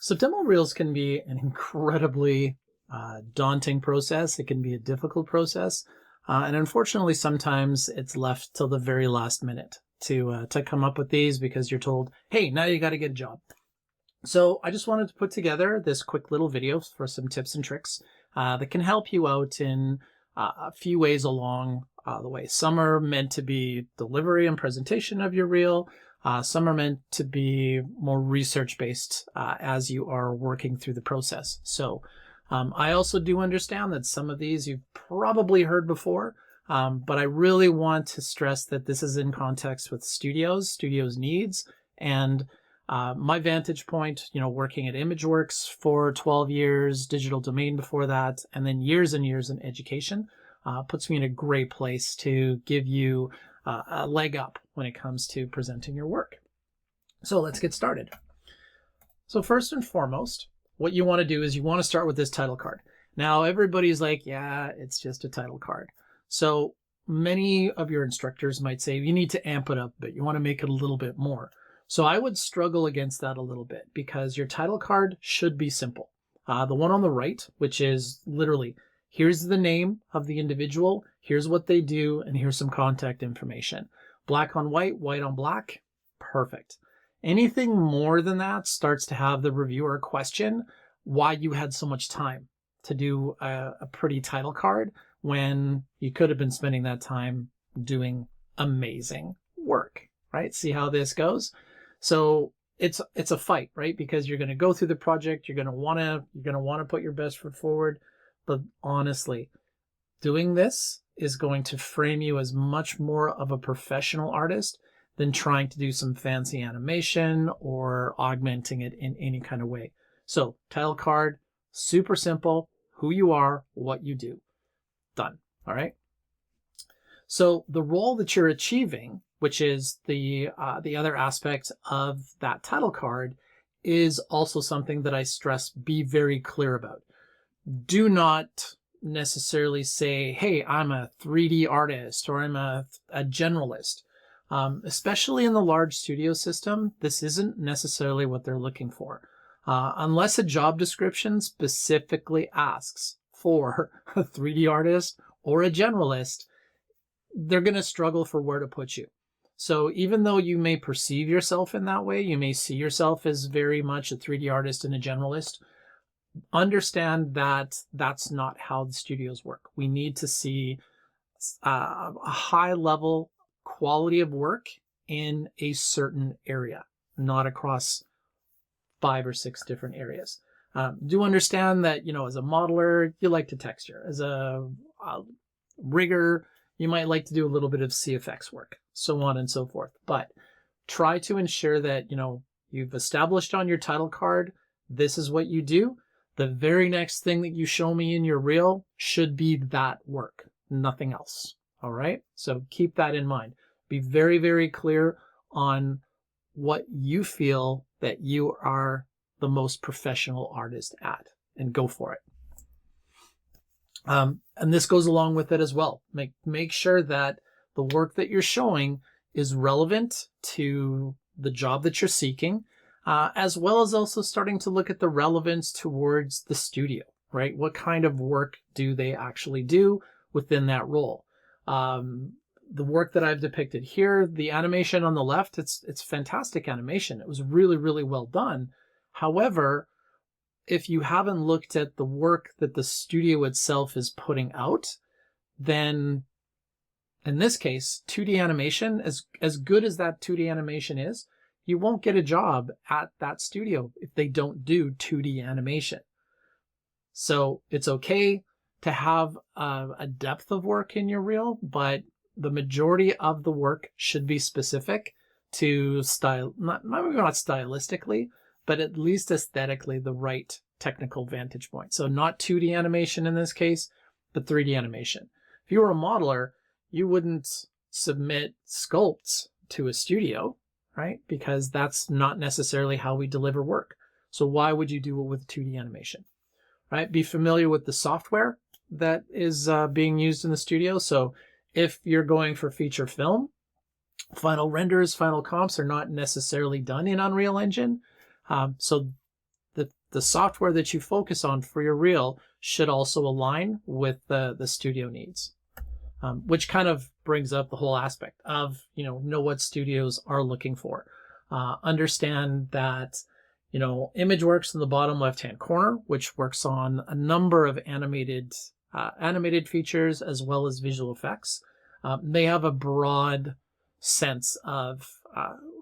So demo reels can be an incredibly daunting process. It can be a difficult process. And unfortunately, sometimes it's left till the very last minute to come up with these because you're told, hey, now you got to get a job. So I just wanted to put together this quick little video for some tips and tricks that can help you out in a few ways along the way. Some are meant to be delivery and presentation of your reel. Some are meant to be more research-based as you are working through the process. So I also do understand that some of these you've probably heard before, but I really want to stress that this is in context with studios needs, and my vantage point, working at ImageWorks for 12 years, Digital Domain before that, and then years and years in education, puts me in a great place to give you a leg up when it comes to presenting your work. So let's get started. So first and foremost, what you want to do is you want to start with this title card. Now everybody's like, yeah, it's just a title card. So many of your instructors might say you need to amp it up a bit. You want to make it a little bit more. So I would struggle against that a little bit because your title card should be simple. The one on the right, which is literally, here's the name of the individual, here's what they do, and here's some contact information. Black on white, white on black, perfect. Anything more than that starts to have the reviewer question why you had so much time to do a pretty title card when you could have been spending that time doing amazing work, right? See how this goes? So it's a fight, right? Because you're going to go through the project, you're going to want to put your best foot forward, but honestly, doing this is going to frame you as much more of a professional artist than trying to do some fancy animation or augmenting it in any kind of way. So title card, super simple, who you are, what you do. Done. All right. So the role that you're achieving, which is the other aspect of that title card, is also something that I stress be very clear about. Do not necessarily say, hey, I'm a 3D artist or I'm a generalist. Especially in the large studio system, this isn't necessarily what they're looking for. Unless a job description specifically asks for a 3D artist or a generalist, they're going to struggle for where to put you. So even though you may perceive yourself in that way, you may see yourself as very much a 3D artist and a generalist, understand that that's not how the studios work. We need to see a high level quality of work in a certain area, not across 5 or 6 different areas. Do understand that, as a modeler, you like to texture. As a rigger, you might like to do a little bit of CFX work, so on and so forth. But try to ensure that, you've established on your title card, this is what you do. The very next thing that you show me in your reel should be that work, nothing else. All right. So keep that in mind. Be very, very clear on what you feel that you are the most professional artist at, and go for it. And this goes along with it as well. Make sure that the work that you're showing is relevant to the job that you're seeking, as well as also starting to look at the relevance towards the studio, right? What kind of work do they actually do within that role? The work that I've depicted here, the animation on the left, it's fantastic animation. It was really, really well done. However, if you haven't looked at the work that the studio itself is putting out, then in this case, 2D animation, as good as that 2D animation is, you won't get a job at that studio if they don't do 2D animation. So it's okay to have a depth of work in your reel, but the majority of the work should be specific to style, maybe not stylistically, but at least aesthetically the right technical vantage point. So not 2D animation in this case, but 3D animation. If you were a modeler, you wouldn't submit sculpts to a studio, right? Because that's not necessarily how we deliver work. So why would you do it with 2D animation, right? Be familiar with the software that is being used in the studio. So if you're going for feature film, final renders, final comps are not necessarily done in Unreal Engine. So the software that you focus on for your reel should also align with the studio needs, which kind of brings up the whole aspect of, know what studios are looking for. Understand that, ImageWorks in the bottom left-hand corner, which works on a number of animated features as well as visual effects. They have a broad sense of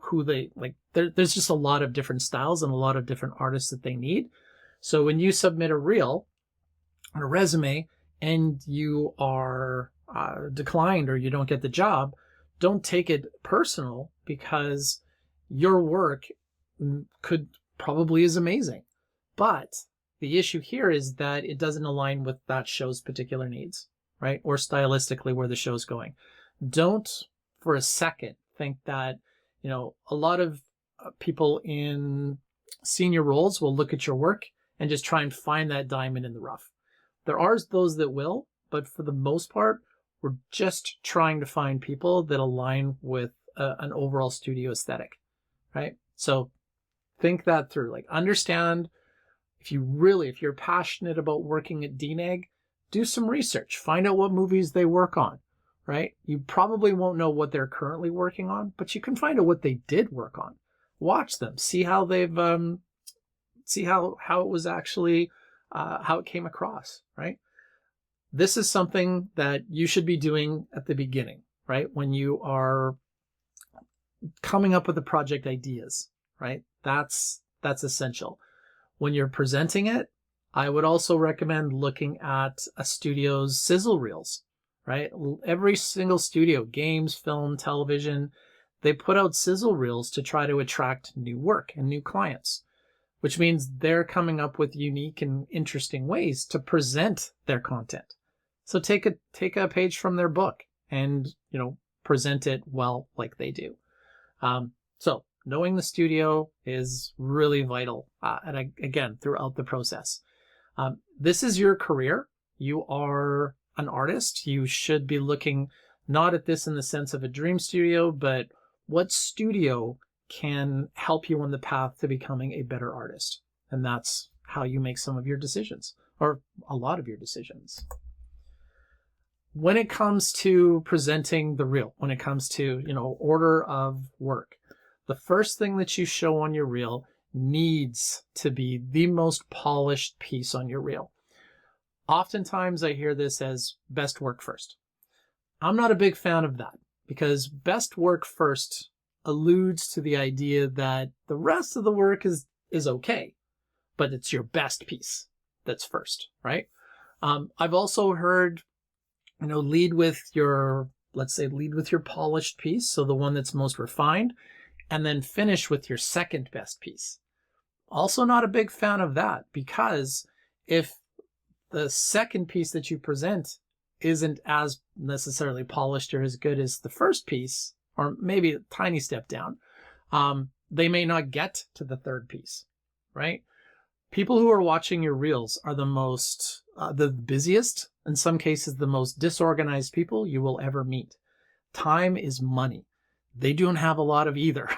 who they like. There's just a lot of different styles and a lot of different artists that they need. So when you submit a reel or a resume and you are declined or you don't get the job, don't take it personal, because your work probably is amazing. But the issue here is that it doesn't align with that show's particular needs, right? Or stylistically where the show's going. Don't for a second think that, a lot of people in senior roles will look at your work and just try and find that diamond in the rough. There are those that will, but for the most part, we're just trying to find people that align with an overall studio aesthetic, right? So think that through. Like, understand, if you're passionate about working at DNEG, do some research. Find out what movies they work on, right? You probably won't know what they're currently working on, but you can find out what they did work on. Watch them, see how they've, see how it was actually, how it came across, right? This is something that you should be doing at the beginning, right? When you are coming up with the project ideas, right? That's essential. When you're presenting it, I would also recommend looking at a studio's sizzle reels, right? Every single studio, games, film, television, they put out sizzle reels to try to attract new work and new clients, which means they're coming up with unique and interesting ways to present their content. So take a page from their book and, present it well like they do. So knowing the studio is really vital, and again, throughout the process. This is your career. You are an artist. You should be looking not at this in the sense of a dream studio, but what studio can help you on the path to becoming a better artist. And that's how you make some of your decisions, or a lot of your decisions. When it comes to presenting the reel, when it comes to, order of work, the first thing that you show on your reel needs to be the most polished piece on your reel. Oftentimes I hear this as best work first. I'm not a big fan of that, because best work first alludes to the idea that the rest of the work is okay, but it's your best piece that's first, right? I've also heard, lead with your polished piece, so the one that's most refined, and then finish with your second best piece. Also not a big fan of that, because if the second piece that you present isn't as necessarily polished or as good as the first piece, or maybe a tiny step down, they may not get to the third piece, right? People who are watching your reels are the busiest, in some cases the most disorganized people you will ever meet. Time is money. They don't have a lot of either,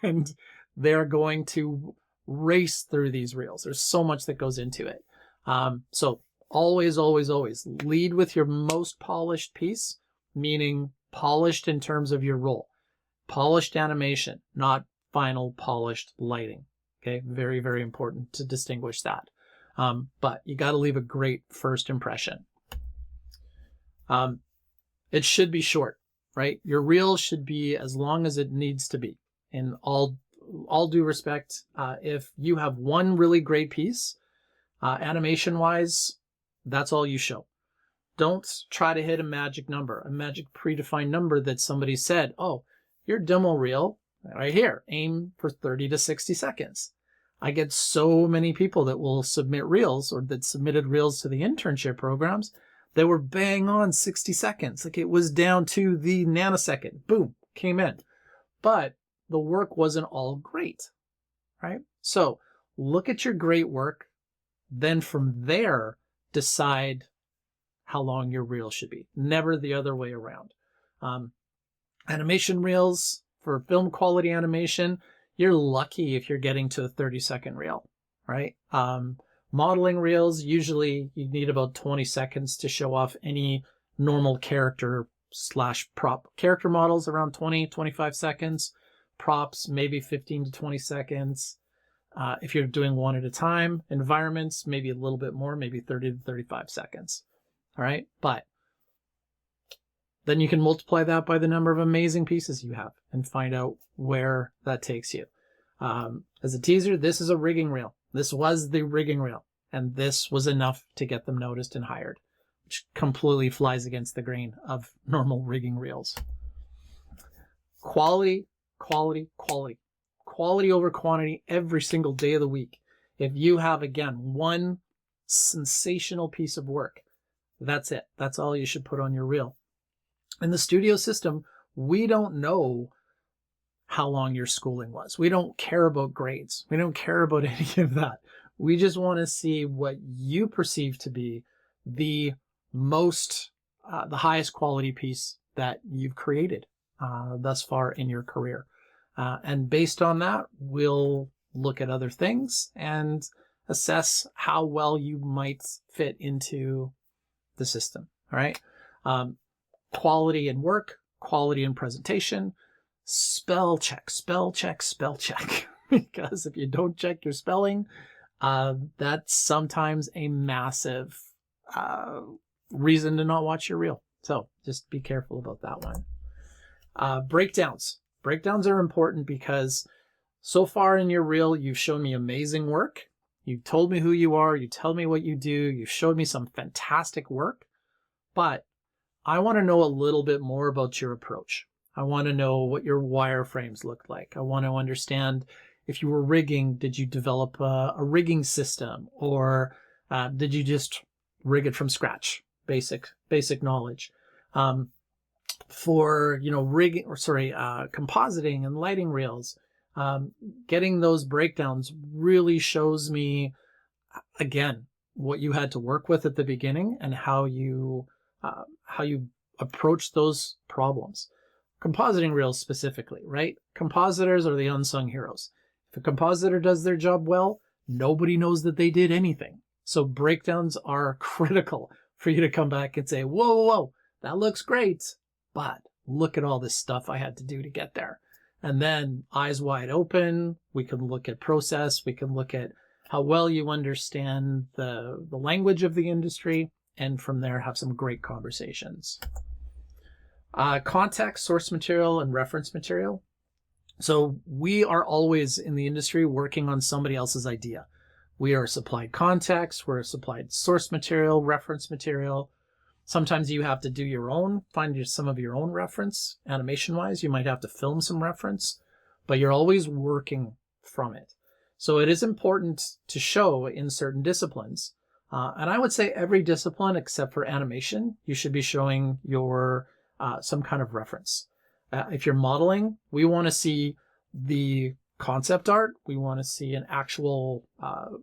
and they're going to race through these reels. There's so much that goes into it. So always, always, always lead with your most polished piece, meaning polished in terms of your role. Polished animation, not final polished lighting. Okay, very, very important to distinguish that. But you got to leave a great first impression. It should be short, right? Your reel should be as long as it needs to be. In all due respect, if you have one really great piece, animation-wise, that's all you show. Don't try to hit a magic number, a magic predefined number that somebody said, oh, your demo reel right here, aim for 30 to 60 seconds. I get so many people that will submit reels, or that submitted reels to the internship programs, that were bang on 60 seconds. Like, it was down to the nanosecond. Boom, came in. But the work wasn't all great, right? So look at your great work. Then from there, decide how long your reel should be. Never the other way around. Animation reels, for film quality animation, you're lucky if you're getting to a 30-second reel, right? Modeling reels, usually you need about 20 seconds to show off any normal character slash prop. Character models around 20, 25 seconds. Props, maybe 15 to 20 seconds. If you're doing one at a time, environments, maybe a little bit more, maybe 30 to 35 seconds. All right. But then you can multiply that by the number of amazing pieces you have and find out where that takes you. As a teaser, this is a rigging reel. This was the rigging reel, and this was enough to get them noticed and hired, which completely flies against the grain of normal rigging reels. Quality, quality, quality. Quality over quantity every single day of the week. If you have, again, one sensational piece of work, that's it. That's all you should put on your reel. In the studio system, we don't know how long your schooling was. We don't care about grades. We don't care about any of that. We just want to see what you perceive to be the highest quality piece that you've created thus far in your career. And based on that, we'll look at other things and assess how well you might fit into the system. All right. Quality in work, quality in presentation, spell check. Because if you don't check your spelling, that's sometimes a massive reason to not watch your reel. So just be careful about that one. Breakdowns. Breakdowns are important because so far in your reel, you've shown me amazing work. You've told me who you are. You tell me what you do. You've showed me some fantastic work. But I want to know a little bit more about your approach. I want to know what your wireframes looked like. I want to understand if you were rigging, did you develop a rigging system, or did you just rig it from scratch? Basic knowledge. For compositing and lighting reels, getting those breakdowns really shows me again what you had to work with at the beginning and how you approach those problems. Compositing reels specifically, right? Compositors are the unsung heroes. If a compositor does their job well, nobody knows that they did anything. So breakdowns are critical for you to come back and say, whoa, that looks great, but look at all this stuff I had to do to get there. And then eyes wide open, we can look at process, we can look at how well you understand the language of the industry, and from there have some great conversations. Context, source material, and reference material. So we are always in the industry working on somebody else's idea. We are supplied context, we're supplied source material, reference material. Sometimes you have to do your own, find some of your own reference. Animation-wise, you might have to film some reference, but you're always working from it. So it is important to show in certain disciplines. And I would say every discipline except for animation, you should be showing your some kind of reference. If you're modeling, we want to see the concept art. We want to see an actual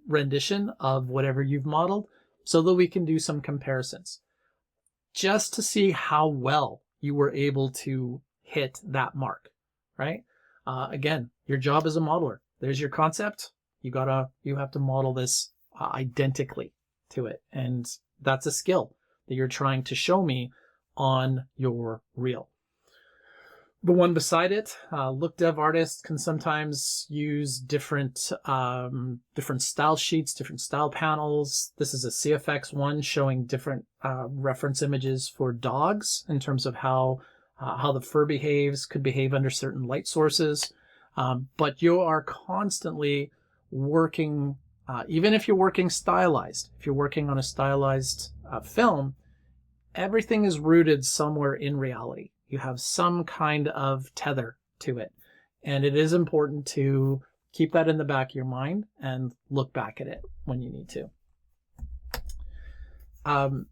rendition of whatever you've modeled so that we can do some comparisons just to see how well you were able to hit that mark, right? Again, your job as a modeler. There's your concept. You have to model this identically to it. And that's a skill that you're trying to show me on your reel. The one beside it, look dev artists can sometimes use different style sheets, different style panels. This is a CFX one showing different reference images for dogs in terms of how the fur could behave under certain light sources. But you are constantly working, even if you're working stylized, if you're working on a stylized film, everything is rooted somewhere in reality. You have some kind of tether to it. And it is important to keep that in the back of your mind and look back at it when you need to.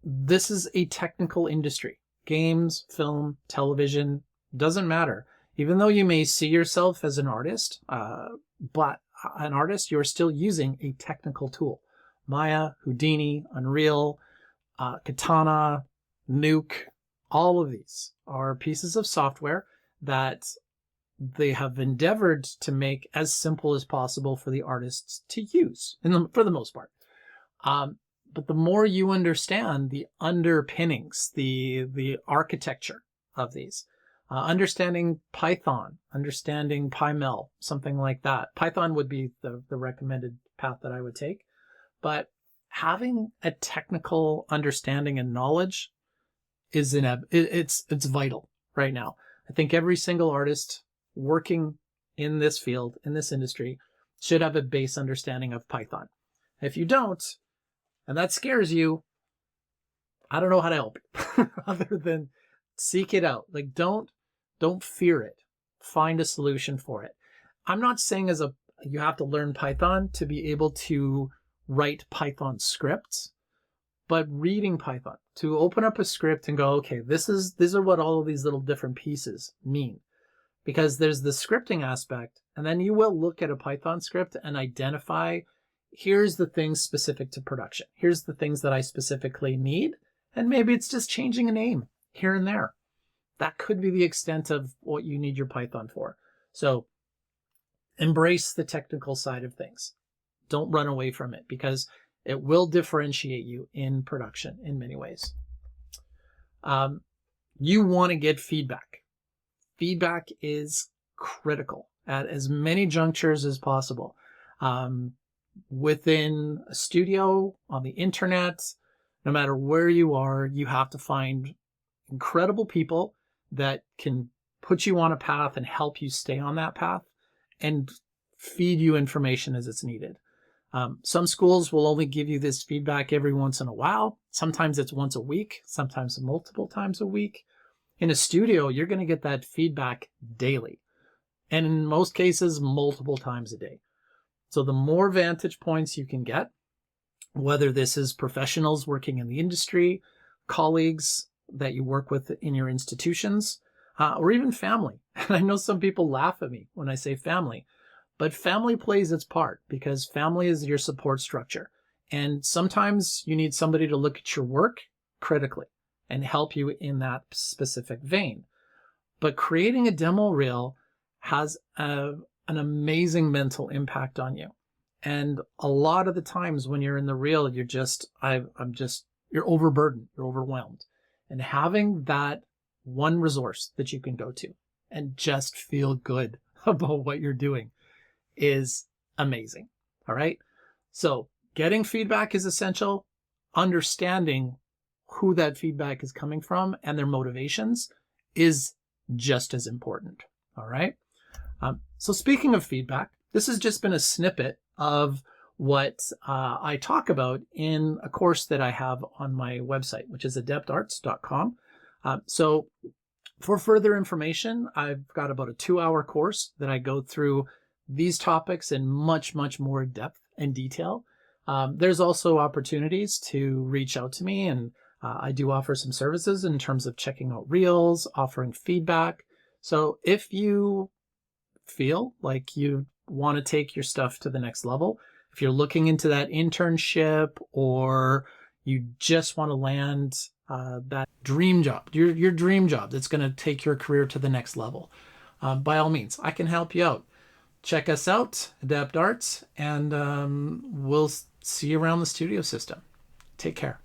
This is a technical industry. Games, film, television, doesn't matter. Even though you may see yourself as an artist, but an artist, you're still using a technical tool. Maya, Houdini, Unreal, Katana, Nuke, all of these are pieces of software that they have endeavored to make as simple as possible for the artists to use, for the most part. But the more you understand the underpinnings, the architecture of these, understanding Python, understanding PyML, something like that. Python would be the recommended path that I would take. But having a technical understanding and knowledge is it's vital right now. I think every single artist working in this field, in this industry, should have a base understanding of Python. If you don't, and that scares you, I don't know how to help you other than seek it out. Like, don't fear it. Find a solution for it. I'm not saying you have to learn Python to be able to write Python scripts, but reading Python, to open up a script and go, okay, these are what all of these little different pieces mean. Because there's the scripting aspect, and then you will look at a Python script and identify, here's the things specific to production. Here's the things that I specifically need. And maybe it's just changing a name here and there. That could be the extent of what you need your Python for. So embrace the technical side of things. Don't run away from it, because it will differentiate you in production in many ways. You want to get feedback. Feedback is critical at as many junctures as possible. Within a studio, on the internet, no matter where you are, you have to find incredible people that can put you on a path and help you stay on that path and feed you information as it's needed. Some schools will only give you this feedback every once in a while. Sometimes it's once a week, sometimes multiple times a week. In a studio, you're going to get that feedback daily, and in most cases, multiple times a day. So the more vantage points you can get, whether this is professionals working in the industry, colleagues that you work with in your institutions, or even family. And I know some people laugh at me when I say family, but family plays its part, because family is your support structure. And sometimes you need somebody to look at your work critically and help you in that specific vein. But creating a demo reel has an amazing mental impact on you. And a lot of the times when you're in the reel, you're overburdened, you're overwhelmed. And having that one resource that you can go to and just feel good about what you're doing is amazing. All right. So getting feedback is essential. Understanding who that feedback is coming from and their motivations is just as important. All right. So speaking of feedback, this has just been a snippet of what I talk about in a course that I have on my website, which is adeptarts.com. So for further information, I've got about a 2-hour course that I go through these topics in much, much more depth and detail. There's also opportunities to reach out to me, and I do offer some services in terms of checking out reels, offering feedback. So if you feel like you want to take your stuff to the next level, if you're looking into that internship, or you just want to land that dream job, your dream job that's going to take your career to the next level, by all means, I can help you out. Check us out, Adept Arts, and we'll see you around the studio system. Take care.